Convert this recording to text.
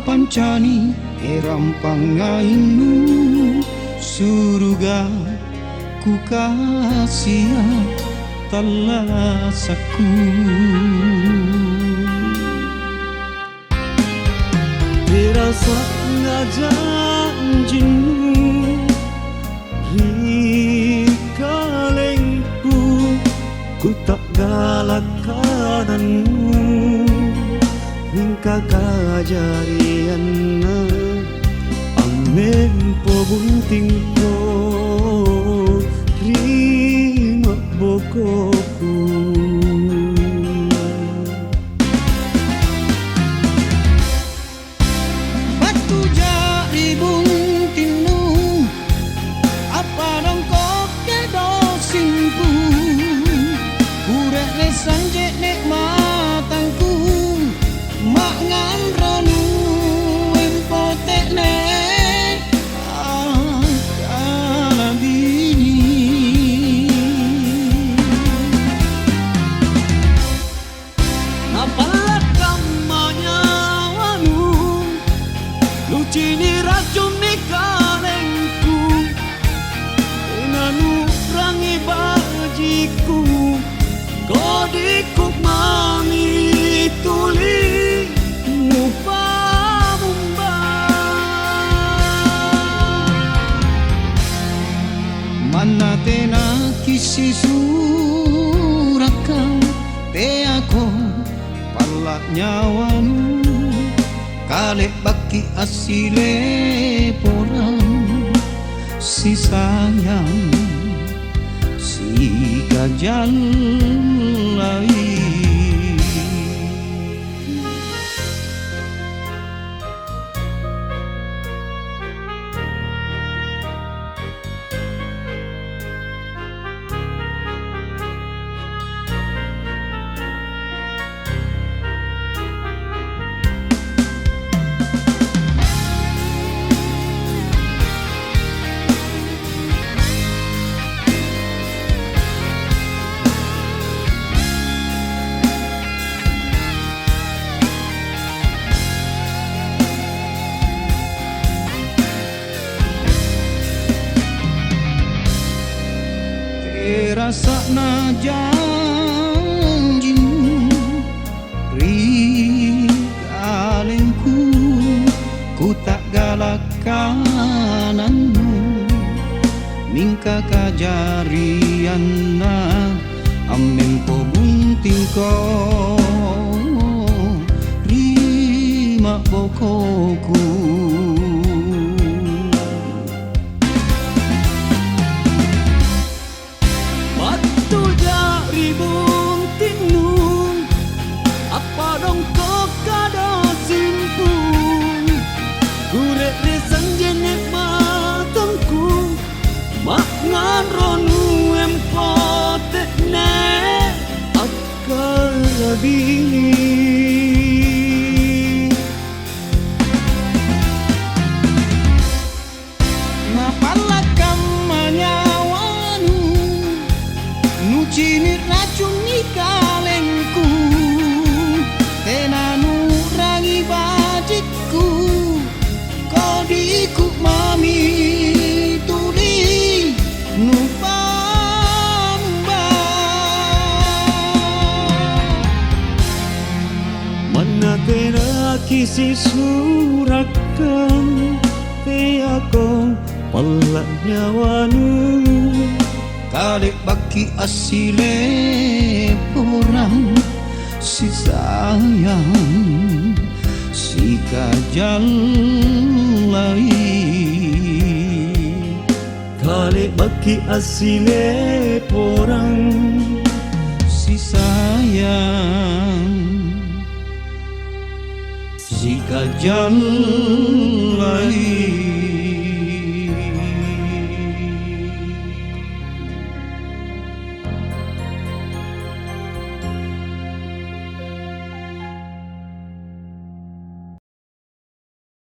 pancani erampangainu surga ku kasih talasaku. Terasa janjimu rikalengku, ku tak galak kananmu hingga kajarianna amen po bunting ko rima bokoku. Batu jari buntingmu apa dong kok kedosingku, urek lesan jek nikmatangku mak nganronu empotek nek akala bini. Napalat kamanya wanu lucini racun ni kalengku, nanu rangi bajiku kodikuk mami tuli mupa mumba. Mana tena kisi surakau te ako palak nyawanu kalek baki asile porang si sayang si kajal lai. Rasa na janjimu rikalengku, ku tak galak kananmu mingka kajarianna amen po bunting ko rima bokoku. Ronu empotek ne akala bini. Napala kamanya wanu nucini racun ni kalengku, tenanu rangi bajiku kodiku mami tuli nupamba. Mana tena kisi surakan te ako palak nyawanu Kalek baki asile porang si sayang si kajal lai. Kalek baki asile porang Si sayang si kajal